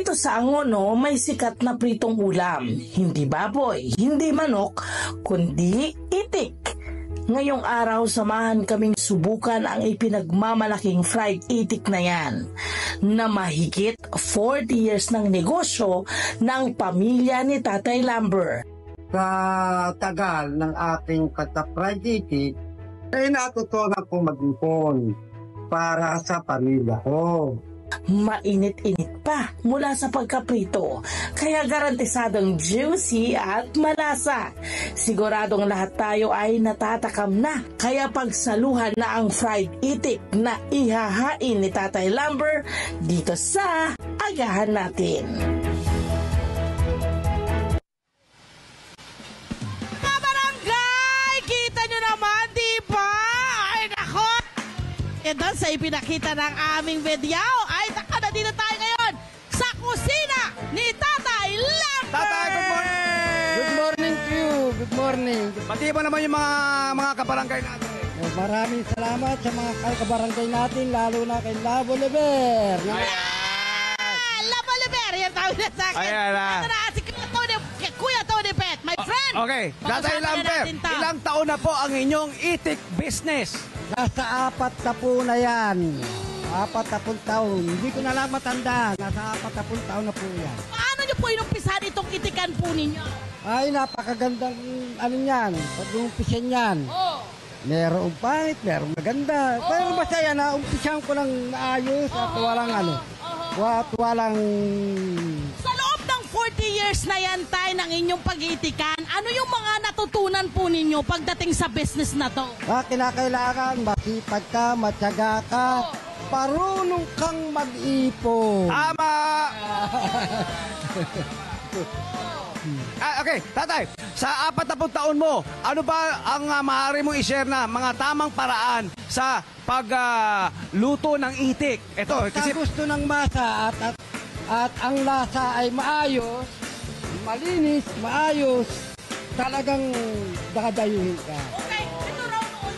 Dito sa Angono, may sikat na pritong ulam. Hindi baboy, hindi manok, kundi itik. Ngayong araw, samahan kaming subukan ang ipinagmamalaking fried itik na yan, na mahigit 40 years ng negosyo ng pamilya ni Tatay Lamber. Sa tagal ng ating pagka-fried itik, ay natutunan ko mag-ipon para sa pamilya ko. Mainit-init pa mula sa pagkaprito, kaya garantisadong juicy at malasa. Siguradong lahat tayo ay natatakam na, kaya pagsaluhan na ang fried itik na ihahain ni Tatay Lamber dito sa agahan natin. Mga barangay, kita nyo naman, di ba? Ay nako! Ito sa ipinakita ng aming video ay nandito tayo ngayon sa kusina ni Tatay Lamber! Tatay, good morning! Good morning to you. Good morning. Pati ba naman yung mga kabarangay natin? Maraming salamat sa mga kabarangay natin, lalo na kay Labo Lever. Labo Lever, yan tawag na sa akin. Ayan na. Ito na si Kuya Tony Pet, my friend. Okay, Tatay Lamber, ilang taon na po ang inyong itik business? Nasa 40 na yan. 40 taon. Hindi ko na lang matanda. Nasa 40 taon na po yan. Paano nyo po inumpisahan itong itikan po ninyo? Ay, napakagandang ano yan. Pag-umpisan yan. Oh. Merong pangit, merong maganda. Pero basta yan, umpisan ko ng maayos at walang ano. Walang... Sa loob ng 40 years na yan tayo ng inyong pag-iitikan, ano yung mga natutunan po ninyo pagdating sa business na to? Kinakailangan, masipag ka, matyaga ka, parunong kang mag-ipon. Tama! Okay, Tatay, sa 40 taon mo, ano ba ang maaari mong i-share na mga tamang paraan sa pagluto ng itik? Ito, Kasi gusto ng masa at ang lasa ay maayos, malinis, maayos, talagang dadayuhin ka. Okay, ito raw noon.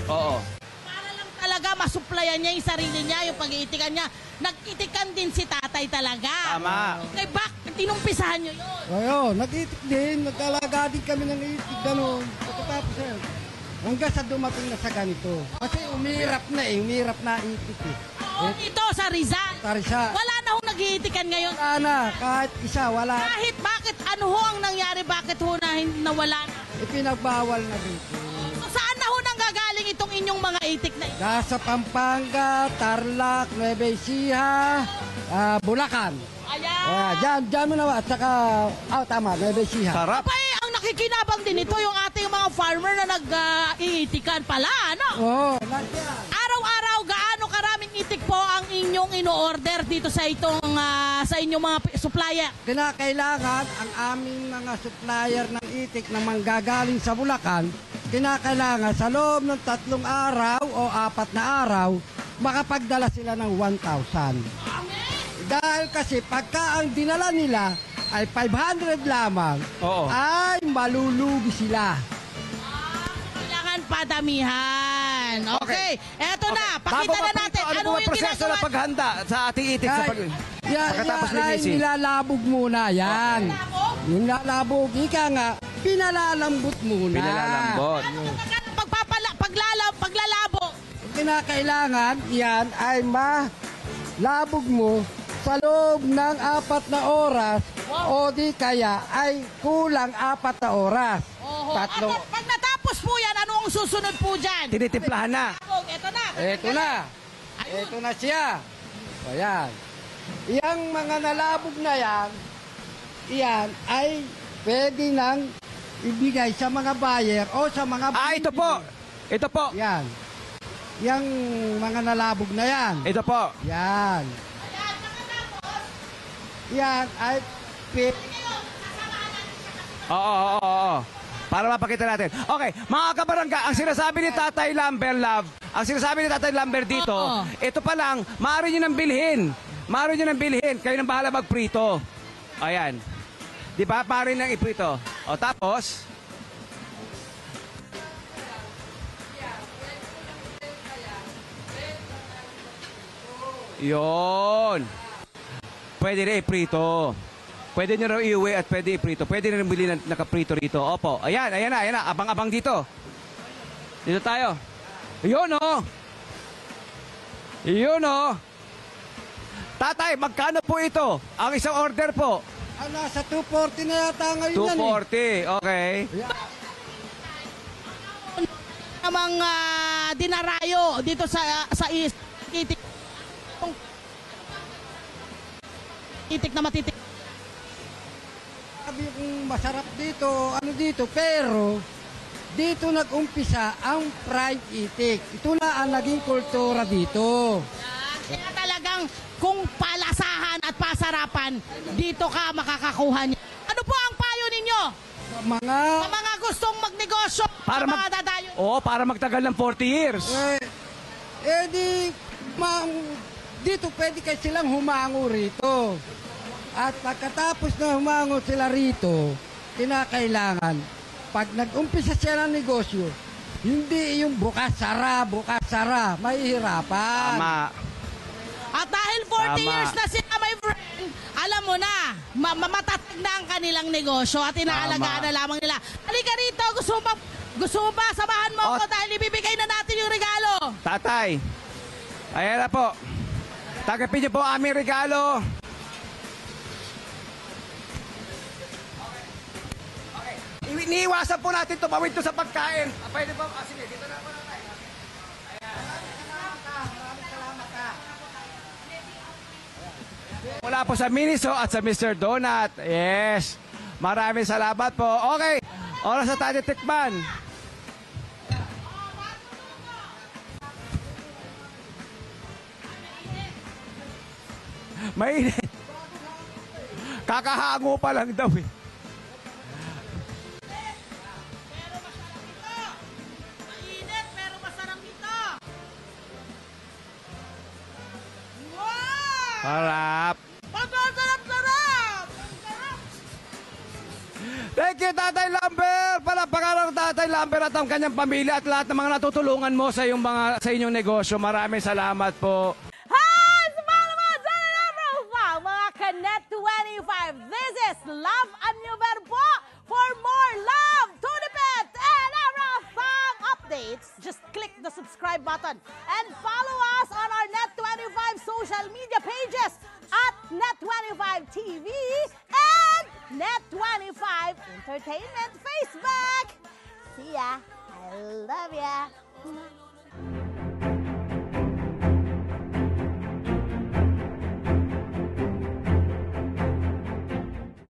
Oo. Para lang talaga masuplayan niya yung sarili niya, yung pag-iitikan niya. Nag-itikan din si tatay talaga. Tama. Okay, bakit tinumpisahan niyo yun? Ayun, nag-itik din, nag-alaga din kami ng itik, gano'n. Pagkatapos yan, hanggang sa dumating na sa ganito. Kasi umirap na itik eh. Oo, ito sa Rizal. Tarisa. Wala na hong nag-iitikan ngayon. Wala na, kahit isa, wala. Kahit bakit, ano ho ang nangyari, bakit ho na nawala na? Ipinagbawal na dito. So, saan na ho nang gagaling itong inyong mga itik na ito? Nasa Pampanga, Tarlac, Nueva Ecija, Bulacan. Ayan. Diyan mo na, at saka, tama, Nueva Ecija. Sarap. Pa ang nakikinabang din ito, yung ating mga farmer na nag-iitikan pala, ano? Oo, nandiyan. Araw-araw, gaano karaming itik po ang inyong ino-order dito sa itong sa inyong mga supplier? Kinakailangan ang aming mga supplier ng itik na manggagaling sa Bulacan, kinakailangan sa loob ng 3 araw o 4 na araw, makapagdala sila ng 1,000. Dahil kasi pagka ang dinala nila ay 500 lamang, ay malulugi sila. Kailangan padamihan. Okay. Eto na. Pakita na natin. Ano yung proseso ng paghanda sa ating itik sa pagkatapos linisin? Nilalabog muna yan. Nilalabog. Ika nga, pinalalambot muna. Pinalalambot. Paglalabo. Kinakailangan yan ay malabog mo sa loob ng 4 na oras o di kaya ay kulang 4 na oras. Pag natapos po yan, ano ang susunod po dyan? Tinitimplahan na. Ito na. Ito na siya. O yan. Iyang mga nalabog na yan, iyan ay pwede nang ibigay sa mga buyer o sa mga... Ito po. Ito po. Yan. Yang mga nalabog na yan. Ito po. Yan. Yan ay... Oo. Para mapakita natin. Okay, mga kabarangga, ang sinasabi ni Tatay Lamber, dito, ito pa lang, maaari nyo nang bilhin. Kayo nang bahala magprito. Ayan. Di ba? Maaari nang iprito. O tapos... Yon. Pwede rin iprito. Pwede nyo raw iuwi at pwede iprito. Pwede rin bili ng nakaprito rito. Opo. Ayan na. Abang-abang dito. Dito tayo. Yun o. Yun o. Tatay, magkano po ito? Ang isang order po. Nasa 240 na yata ngayon yan 240. Okay. Namang dinarayo dito sa itik. Itik na matitik. Sabi kong masarap dito, pero dito nag-umpisa ang fried itik. Ito na ang naging kultura dito. Kaya talagang kung palasahan at pasarapan, dito ka makakakuha niya. Ano po ang payo ninyo? Sa mga gustong magnegosyo, Para sa mga dadayo. para magtagal ng 40 years. Dito pwede kayo silang humango rito. At pagkatapos na humango sila rito, kinakailangan, pag nag-umpisa siya ng negosyo, hindi yung bukas-sara, mahihirapan. Tama. At dahil 40 years na sila, my friend, alam mo na, matatag na ang kanilang negosyo at inaalagaan na lamang nila. Halika rito, gusto mo ba samahan mo ako dahil ibibigay na natin yung regalo. Tatay, ayan na po. Tagapin niyo po ang aming regalo. Iniiwasan po natin tumawid to sa pagkain. Pwede po? Sige, dito na po natin. Mula po sa Miniso at sa Mr. Donut. Yes. Maraming salamat po. Okay. Oras na tayo tikman. Mainit. Kakahango pa lang daw eh. Mainit, pero masarap ito. Wow! Harap. Sarap! Thank you, Tatay Lambert! Palapakan ng Tatay Lambert at ang kanyang pamilya at lahat ng mga natutulungan mo sa inyong negosyo. Maraming salamat po. Hi! Sumama mo dyan na profile, mga Connect 25. This is Love and New Verbo. For more love, Tunipet, and Arafang updates, just click the subscribe button and follow us on our Net25 social media pages at Net25 TV and Net25 Entertainment Facebook. See ya. I love ya.